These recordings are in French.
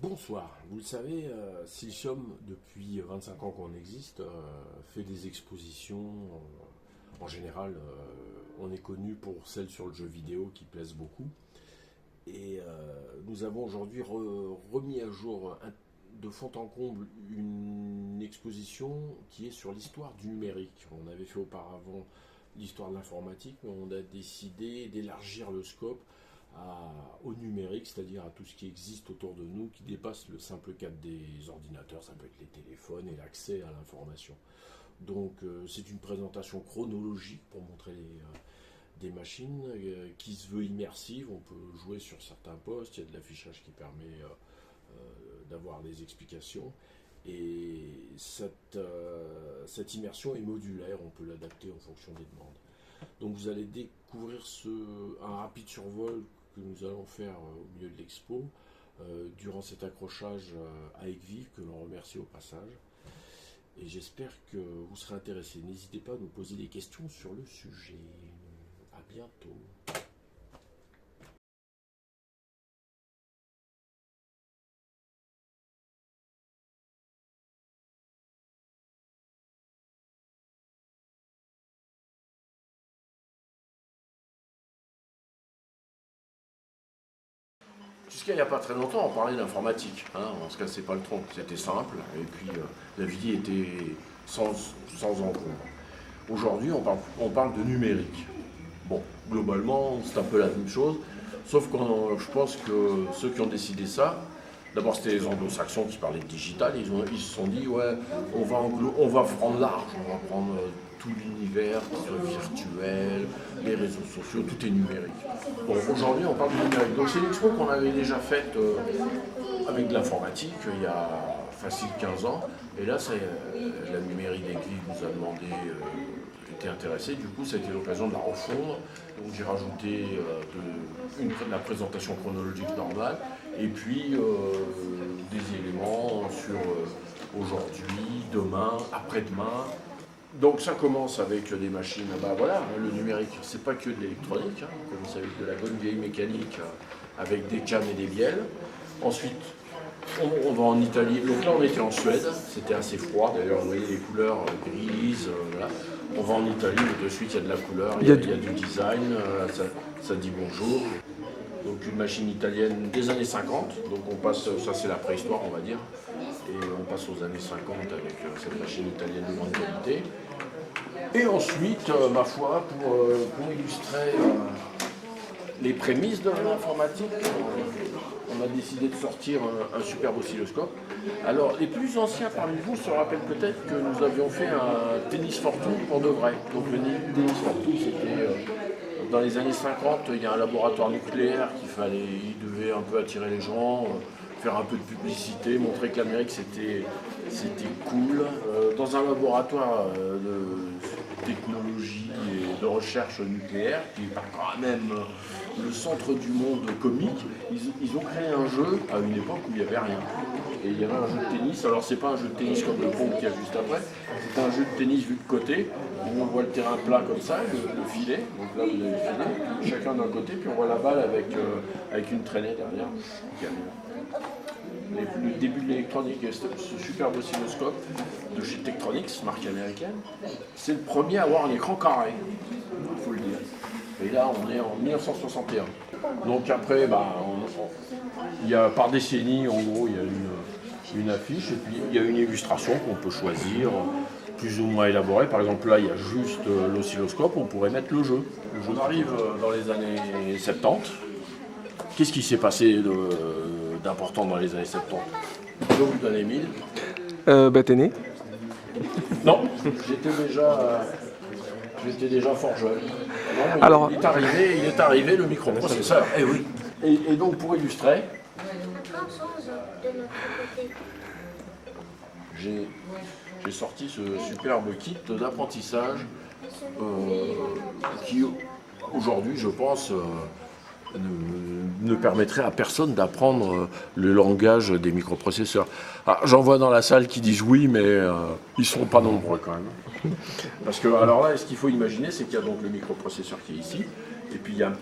Bonsoir, vous le savez, Silcium, depuis 25 ans qu'on existe, fait des expositions. En général, on est connu pour celles sur le jeu vidéo qui plaisent beaucoup. Et nous avons aujourd'hui remis à jour de fond en comble une exposition qui est sur l'histoire du numérique. On avait fait auparavant l'histoire de l'informatique, mais on a décidé d'élargir le scope au numérique, c'est-à-dire à tout ce qui existe autour de nous, qui dépasse le simple cadre des ordinateurs, ça peut être les téléphones et l'accès à l'information. Donc c'est une présentation chronologique pour montrer des machines qui se veut immersive. On peut jouer sur certains postes, il y a de l'affichage qui permet d'avoir des explications. Et cette immersion est modulaire, on peut l'adapter en fonction des demandes. Donc vous allez découvrir un rapide survol que nous allons faire au milieu de l'expo durant cet accrochage à Aigues-Vives, que l'on remercie au passage. Et j'espère que vous serez intéressés. N'hésitez pas à nous poser des questions sur le sujet. À bientôt. Jusqu'à il n'y a pas très longtemps, on parlait d'informatique. On se cassait pas le tronc. C'était simple. Et puis, la vie était sans encombre. Aujourd'hui, on parle de numérique. Bon, globalement, c'est un peu la même chose. Sauf que je pense que ceux qui ont décidé ça, d'abord c'était les anglo-saxons qui parlaient de digital. Ils se sont dit, ouais, on va prendre large, on va prendre tout l'univers, qui soit virtuel, les réseaux sociaux, tout est numérique. Bon, aujourd'hui, on parle de numérique. Donc c'est une expo qu'on avait déjà faite avec de l'informatique il y a facile 15 ans. Et là, la mairie d'Aigues-Vives nous a demandé, était intéressée. Du coup, ça a été l'occasion de la refondre. Donc j'ai rajouté la présentation chronologique normale et puis des éléments sur aujourd'hui, demain, après-demain. Donc ça commence avec des machines, voilà, le numérique, c'est pas que de l'électronique, comme vous savez, de la bonne vieille mécanique avec des cannes et des bielles. Ensuite, on va en Italie, donc là on était en Suède, c'était assez froid, d'ailleurs vous voyez les couleurs grises, voilà. On va en Italie, où de suite il y a de la couleur, il y a du design, ça dit bonjour. Donc une machine italienne des années 50, donc on passe, ça c'est la préhistoire on va dire, et on passe aux années 50 avec cette machine italienne de grande qualité. Et ensuite, ma foi, pour illustrer les prémices de l'informatique, on a décidé de sortir un superbe oscilloscope. Alors, les plus anciens parmi vous se rappellent peut-être que nous avions fait un tennis fortune pour de vrai. Donc le tennis fortune, c'était dans les années 50, il y a un laboratoire nucléaire il devait un peu attirer les gens, faire un peu de publicité, montrer que l'Amérique c'était cool. Dans un laboratoire de technologie et de recherche nucléaire, qui est quand même le centre du monde comique, ils ont créé un jeu à une époque où il n'y avait rien. Et il y avait un jeu de tennis, alors c'est pas un jeu de tennis comme le pont qu'il y a juste après, c'est un jeu de tennis vu de côté, où on voit le terrain plat comme ça, le filet, donc là vous avez le filet, chacun d'un côté, puis on voit la balle avec une traînée derrière. Le début de l'électronique, ce superbe oscilloscope de chez Tektronix, marque américaine, c'est le premier à avoir un écran carré, il faut le dire. Et là, on est en 1961. Donc après, il y a par décennie, en gros, il y a une affiche, et puis il y a une illustration qu'on peut choisir, plus ou moins élaborée. Par exemple, là, il y a juste l'oscilloscope, on pourrait mettre le jeu. On arrive dans les années 70. Qu'est-ce qui s'est passé d'important dans les années 70? Donc, vous donnez 1000. T'es né? Non, j'étais déjà fort jeune. Non, Alors, il est arrivé le microprocesseur. Eh oui. Et donc pour illustrer, j'ai sorti ce superbe kit d'apprentissage qui aujourd'hui, je pense, ne permettrait à personne d'apprendre le langage des microprocesseurs. J'en vois dans la salle qui disent oui, mais ils ne sont pas nombreux quand même. Parce que, alors là, ce qu'il faut imaginer, c'est qu'il y a donc le microprocesseur qui est ici, et puis il y a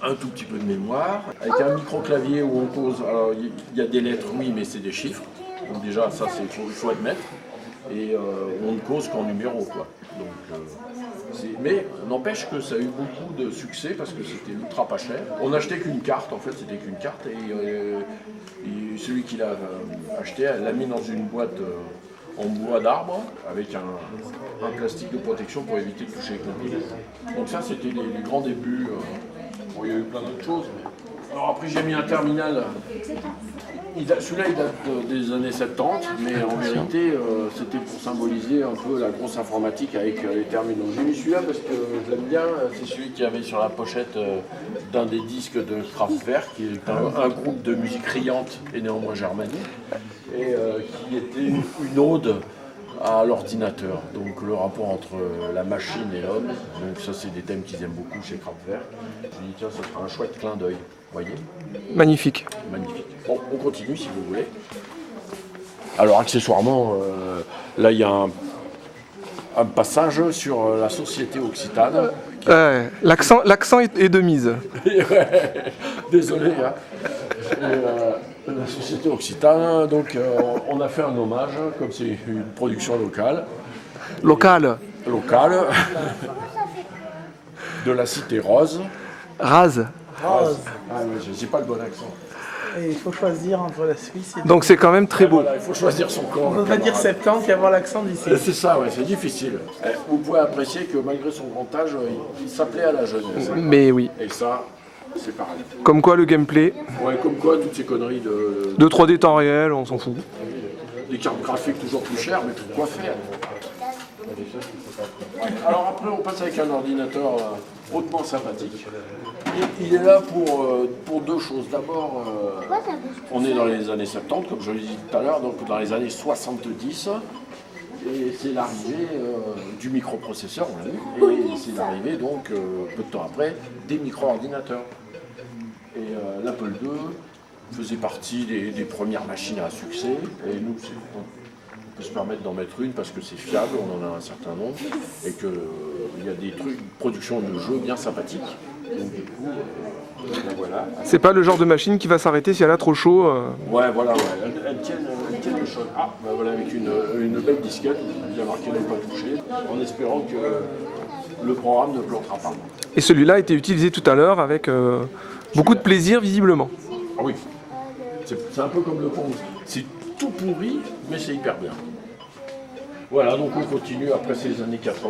un tout petit peu de mémoire, avec un micro-clavier où on pose, alors il y a des lettres, oui, mais c'est des chiffres, donc déjà ça il faut admettre, et on ne cause qu'en numéros, quoi. Donc, mais n'empêche que ça a eu beaucoup de succès parce que c'était ultra pas cher. On n'achetait qu'une carte, en fait, c'était qu'une carte, et celui qui l'a acheté l'a mis dans une boîte en bois d'arbre avec un plastique de protection pour éviter de toucher les composants. Donc ça, c'était les grands débuts. Bon, il y a eu plein d'autres choses. Alors après, j'ai mis un terminal. Celui-là, il date des années 70, mais en vérité, c'était pour symboliser un peu la grosse informatique avec les terminaux. J'ai mis celui-là parce que je l'aime bien. C'est celui qui avait sur la pochette d'un des disques de Kraftwerk, qui est un groupe de musique riante et néanmoins germanique, et qui était une ode à l'ordinateur, donc le rapport entre la machine et l'homme. Donc ça, c'est des thèmes qu'ils aiment beaucoup chez Kraftwerk. Je me dis tiens, ça sera un chouette clin d'œil, voyez. Magnifique. Magnifique. Bon, on continue si vous voulez. Alors accessoirement, là il y a un passage sur la société occitane. L'accent est de mise. Ouais, désolé. Hein. La société occitane, donc on a fait un hommage, comme c'est une production locale. Locale. De la cité Rose. Rase. Rose. Ah oui, j'ai pas le bon accent. Et il faut choisir entre la Suisse et... Donc c'est quand même très beau. Voilà, il faut choisir son camp. On ne peut pas dire 70 et avoir l'accent d'ici. C'est ça, ouais, c'est difficile. Vous pouvez apprécier que malgré son grand âge, il s'appelait à la jeunesse. Mais oui. Et ça, c'est pareil. Comme quoi le gameplay. Ouais, comme quoi, toutes ces conneries de De 3D temps réel, on s'en fout. des cartes graphiques toujours plus chères, mais pourquoi faire? Alors après, on passe avec un ordinateur hautement sympathique. Il est là pour deux choses. D'abord, on est dans les années 70, comme je l'ai dit tout à l'heure, donc dans les années 70. Et c'est l'arrivée du microprocesseur, on l'a vu, et c'est l'arrivée donc, peu de temps après, des micro-ordinateurs. Et l'Apple II faisait partie des premières machines à succès, et nous, on peut se permettre d'en mettre une parce que c'est fiable, on en a un certain nombre, et qu'il y a des trucs, production de jeux bien sympathiques. Donc du coup, voilà. C'est pas le genre de machine qui va s'arrêter si elle a trop chaud. Ouais, voilà, ouais. Elles tiennent le choc. Ah, bah voilà, avec une belle disquette, il y a marqué ne pas toucher, en espérant que le programme ne plantera pas. Et celui-là a été utilisé tout à l'heure avec beaucoup de plaisir visiblement. Ah oui, c'est un peu comme le Pong. C'est tout pourri, mais c'est hyper bien. Voilà, donc on continue après ces années 80.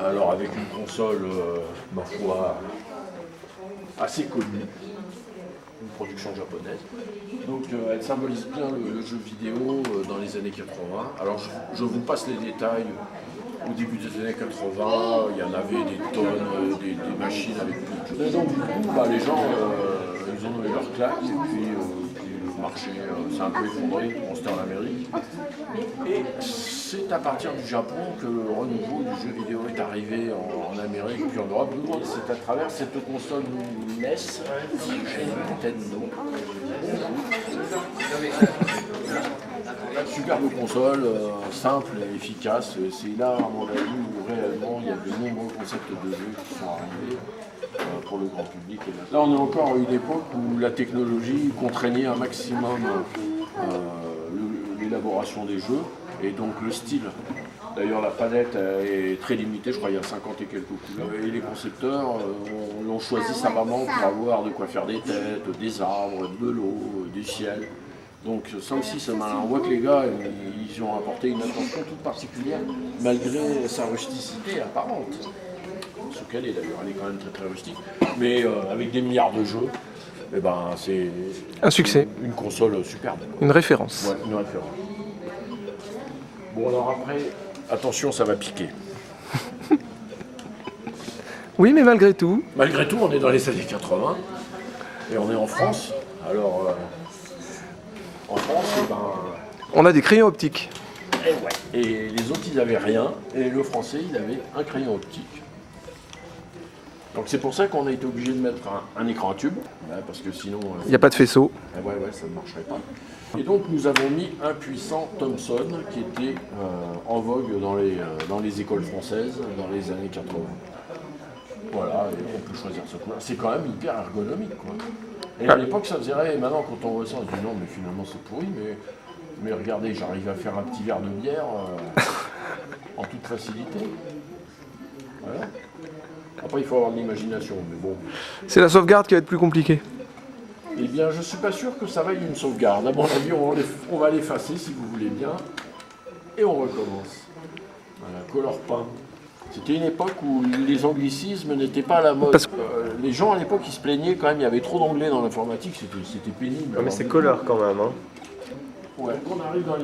Alors avec une console, ma foi, assez connue, une production japonaise. Donc elle symbolise bien le jeu vidéo dans les années 80. Alors je vous passe les détails. Au début des années 80, il y en avait des tonnes, des machines avec tout. Et donc du coup, les gens, ils ont eu leur claque et puis le marché s'est un peu effondré, on c'était en Amérique. Et c'est à partir du Japon que le renouveau du jeu vidéo est arrivé en Amérique puis en Europe. C'est à travers cette console NES chez Nintendo. Superbe console, simple et efficace. C'est là, à mon avis, où réellement il y a de nombreux concepts de jeux qui sont arrivés pour le grand public. Là, on est encore à une époque où la technologie contraignait un maximum l'élaboration des jeux et donc le style. D'ailleurs, la palette est très limitée, je crois qu'il y a 50 et quelques couleurs. Et les concepteurs l'ont choisi savamment pour avoir de quoi faire des têtes, des arbres, de l'eau, du ciel. Donc ça aussi, c'est malin. On voit que les gars, ils ont apporté une attention toute particulière, malgré sa rusticité apparente. Ce qu'elle est d'ailleurs, elle est quand même très très rustique. Mais avec des milliards de jeux, eh ben, c'est un succès. Une console superbe. Une référence. Ouais, une référence. Bon alors après, attention, ça va piquer. Oui, mais malgré tout. Malgré tout, on est dans les années 80 et on est en France. Alors, en France, eh ben, on a des crayons optiques. Et les autres, ils n'avaient rien. Et le français, il avait un crayon optique. Donc c'est pour ça qu'on a été obligé de mettre un écran à tube, parce que sinon... Il n'y a pas de faisceau. Ouais, ça ne marcherait pas. Et donc nous avons mis un puissant Thomson qui était en vogue dans les écoles françaises dans les années 80. Voilà, et on peut choisir sa couleur. C'est quand même hyper ergonomique, quoi. Et à l'époque, ça faisait rire. Et maintenant, quand on voit ça, on se dit non, mais finalement, c'est pourri. Mais regardez, j'arrive à faire un petit verre de bière en toute facilité. Voilà. Après, il faut avoir de l'imagination, mais bon. C'est la sauvegarde qui va être plus compliquée. Eh bien, je ne suis pas sûr que ça vaille une sauvegarde. À mon avis, on va l'effacer, si vous voulez bien. Et on recommence. Voilà, color paint. C'était une époque où les anglicismes n'étaient pas à la mode. Les gens à l'époque, ils se plaignaient quand même, il y avait trop d'anglais dans l'informatique, c'était pénible. Non, mais c'est color quand même. Hein. Ouais, on arrive dans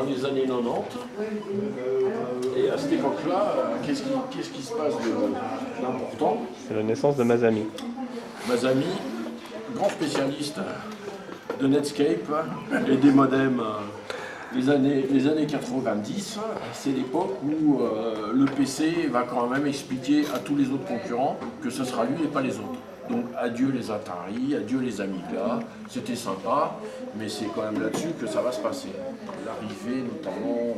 les années 90, et à cette époque-là, qu'est-ce qui se passe d'important? C'est la naissance de Masami. Masami, grand spécialiste de Netscape et des modems. Les années 90, c'est l'époque où le PC va quand même expliquer à tous les autres concurrents que ce sera lui et pas les autres. Donc adieu les Atari, adieu les Amiga, c'était sympa, mais c'est quand même là-dessus que ça va se passer. L'arrivée notamment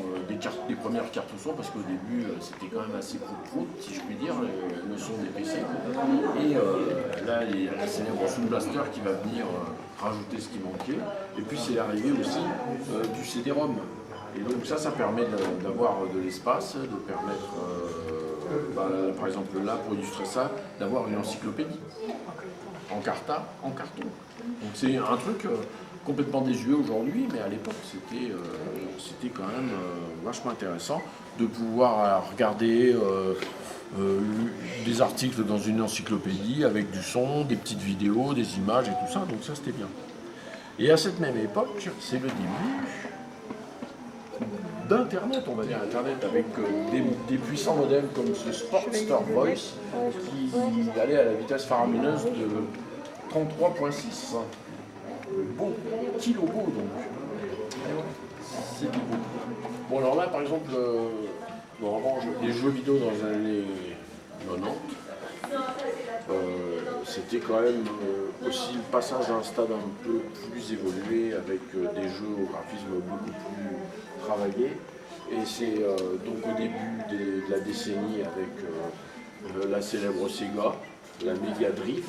des premières cartes son, parce qu'au début c'était quand même assez prout-prout, si je puis dire, le son des PC. Et là, la célèbre Sound Blaster qui va venir rajouter ce qui manquait. Et puis c'est l'arrivée aussi du CD-ROM. Et donc ça permet d'avoir de l'espace, de permettre, par exemple là, pour illustrer ça, d'avoir une encyclopédie en carton. Donc c'est un truc complètement désuet aujourd'hui, mais à l'époque c'était quand même vachement intéressant de pouvoir regarder des articles dans une encyclopédie avec du son, des petites vidéos, des images et tout ça, donc ça c'était bien. Et à cette même époque, c'est le début d'Internet, on va dire Internet, avec des puissants modems comme ce Sportster Voice qui allait à la vitesse faramineuse de 33.6. Beau, petit logo donc. C'était beau. Bon alors là par exemple, les jeux vidéo dans les années 90, c'était quand même aussi le passage à un stade un peu plus évolué avec des jeux au graphisme beaucoup plus travaillés. Et c'est donc au début de la décennie avec la célèbre Sega, la Mega Drive.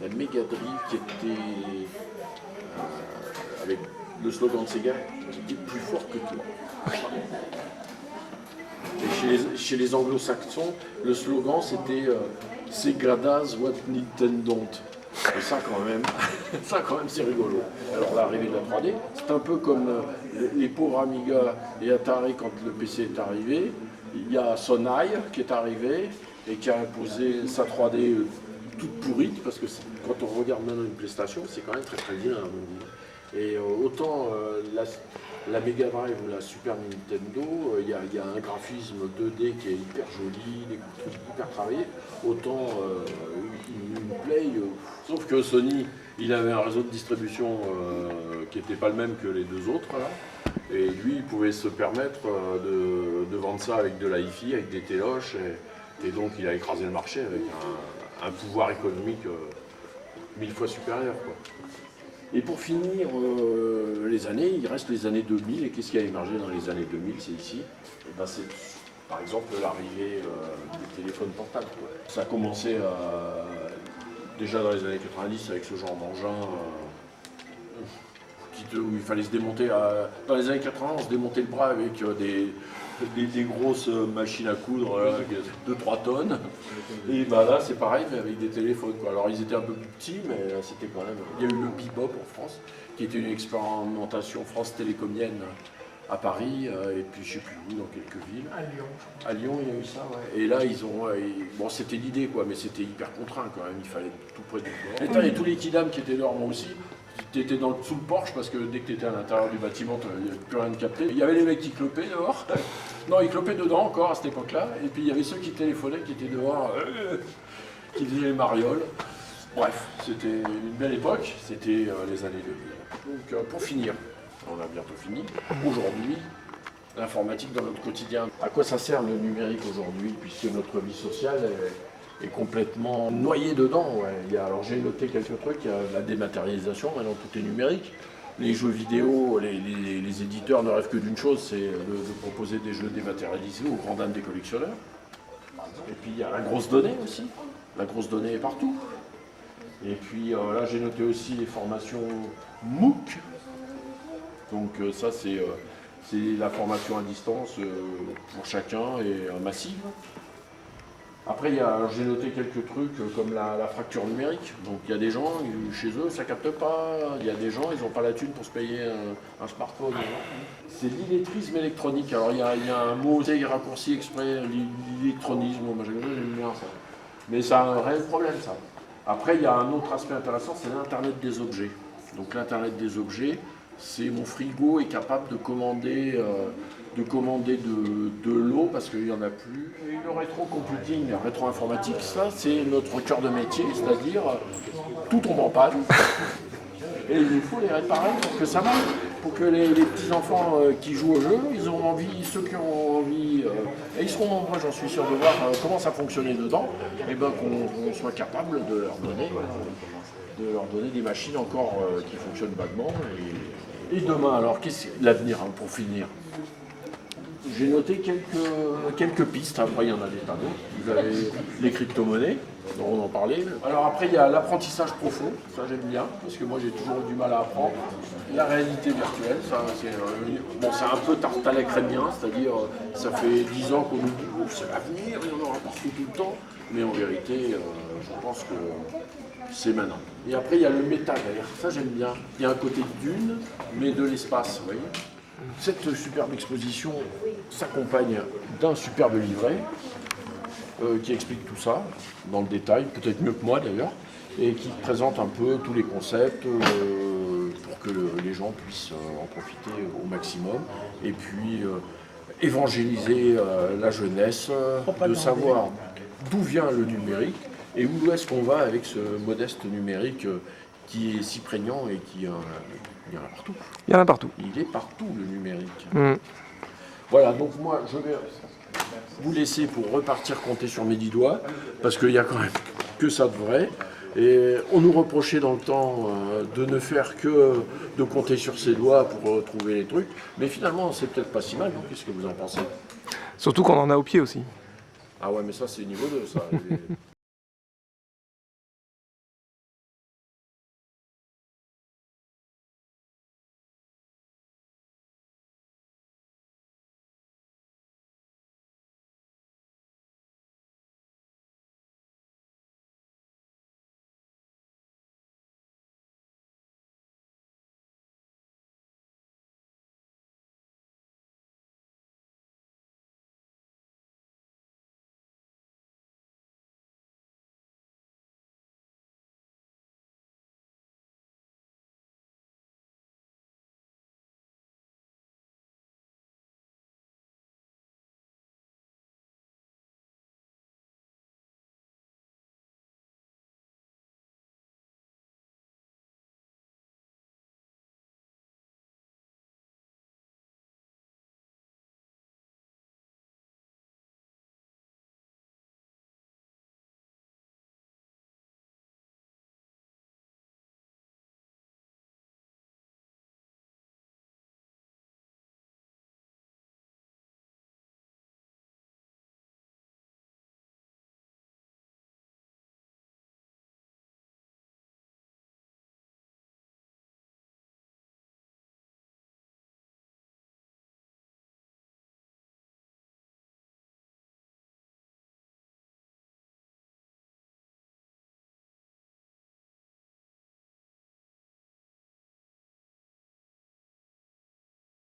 La Mega Drive qui était avec le slogan de Sega qui était plus fort que toi. Et chez les anglo-saxons, le slogan c'était Sega does what Nintendo don't. Et ça quand même c'est rigolo. Alors l'arrivée de la 3D, c'est un peu comme les pauvres Amiga et Atari quand le PC est arrivé. Il y a Sonai qui est arrivé et qui a imposé sa 3D toute pourrite, parce que quand on regarde maintenant une PlayStation, c'est quand même très très bien. Et autant la Mega Drive ou la Super Nintendo, il y a un graphisme 2D qui est hyper joli, des trucs hyper travaillés, autant une Play, sauf que Sony, il avait un réseau de distribution qui n'était pas le même que les deux autres, là. Et lui, il pouvait se permettre de vendre ça avec de la hi-fi, avec des téloches, et donc il a écrasé le marché avec un pouvoir économique 1000 fois supérieur, quoi. Et pour finir les années, il reste les années 2000, et qu'est-ce qui a émergé dans les années 2000, c'est ici. Et ben c'est par exemple l'arrivée des téléphones portables, quoi. Ça a commencé déjà dans les années 90 avec ce genre d'engin où il fallait se démonter. Dans les années 80, on se démontait le bras avec des grosses machines à coudre de 3 tonnes. Et bah là, c'est pareil, mais avec des téléphones, quoi. Alors, ils étaient un peu plus petits, mais c'était quand même... Il y a eu le Bebop en France, qui était une expérimentation France Télécomienne à Paris, et puis je ne sais plus où, dans quelques villes. À Lyon. À Lyon, il y a eu ça, ouais. Et là, ils ont... bon, c'était l'idée, quoi, mais c'était hyper contraint, quand même. Il fallait être tout près du bord. Et t'avais tous les kidams qui étaient dehors, moi aussi. Tu étais sous le porche parce que dès que tu étais à l'intérieur du bâtiment, il n'y avait plus rien de capté. Il y avait les mecs qui clopaient dehors. Non, ils clopaient dedans encore à cette époque-là. Et puis il y avait ceux qui téléphonaient, qui étaient dehors, qui faisaient les marioles. Bref, c'était une belle époque. C'était les années 2000. Donc pour finir, on a bientôt fini. Aujourd'hui, l'informatique dans notre quotidien. À quoi ça sert le numérique aujourd'hui, puisque notre vie sociale est complètement noyé dedans. Ouais. Alors j'ai noté quelques trucs, il y a la dématérialisation, maintenant tout est numérique. Les jeux vidéo, les éditeurs ne rêvent que d'une chose, c'est de proposer des jeux dématérialisés aux grandes dames des collectionneurs. Et puis il y a la grosse donnée aussi. La grosse donnée est partout. Et puis là j'ai noté aussi les formations MOOC. Donc ça c'est la formation à distance pour chacun et massive. Après j'ai noté quelques trucs comme la fracture numérique. Donc il y a des gens, chez eux ça capte pas. Il y a des gens, ils n'ont pas la thune pour se payer un smartphone. C'est l'illettrisme électronique. Alors il y a un mot raccourci exprès, l'électronisme, moi j'aime bien ça. Mais c'est un réel problème ça. Après il y a un autre aspect intéressant, c'est l'Internet des objets. Donc l'Internet des objets, c'est mon frigo est capable de commander de l'eau parce qu'il n'y en a plus. Et le rétro-computing, le rétro-informatique, ça c'est notre cœur de métier, c'est-à-dire tout tombe en panne. Et il faut les réparer pour que ça marche, pour que les petits-enfants qui jouent au jeu, ils ont envie, ceux qui ont envie, et ils seront nombreux, j'en suis sûr, de voir comment ça fonctionnait dedans, et bien qu'on soit capable de leur donner des machines encore qui fonctionnent vaguement. Et demain, alors, qu'est-ce que l'avenir, hein, pour finir? J'ai noté quelques pistes, après il y en a des tas d'autres. Vous avez les crypto-monnaies, dont on en parlait. Alors après il y a l'apprentissage profond, ça j'aime bien, parce que moi j'ai toujours eu du mal à apprendre. La réalité virtuelle, ça c'est un peu tarte à la crémien, c'est-à-dire ça fait 10 ans qu'on nous dit oh, c'est l'avenir, il y en aura partout tout le temps. Mais en vérité, je pense que c'est maintenant. Et après il y a le métavers, ça j'aime bien. Il y a un côté dune, mais de l'espace, vous voyez. Cette superbe exposition s'accompagne d'un superbe livret qui explique tout ça dans le détail, peut-être mieux que moi d'ailleurs, et qui présente un peu tous les concepts pour que les gens puissent en profiter au maximum. Et puis évangéliser la jeunesse, de savoir d'où vient le numérique et où est-ce qu'on va avec ce modeste numérique qui est si prégnant et qui il y en a partout. Il y en a partout. Il est partout, le numérique. Mm. Voilà, donc moi, je vais vous laisser pour repartir compter sur mes 10 doigts, parce qu'il n'y a quand même que ça de vrai. Et on nous reprochait dans le temps de ne faire que de compter sur ses doigts pour trouver les trucs. Mais finalement, c'est peut-être pas si mal, non? Qu'est-ce que vous en pensez? Surtout qu'on en a au pied aussi. Ah ouais, mais ça, c'est niveau 2, ça.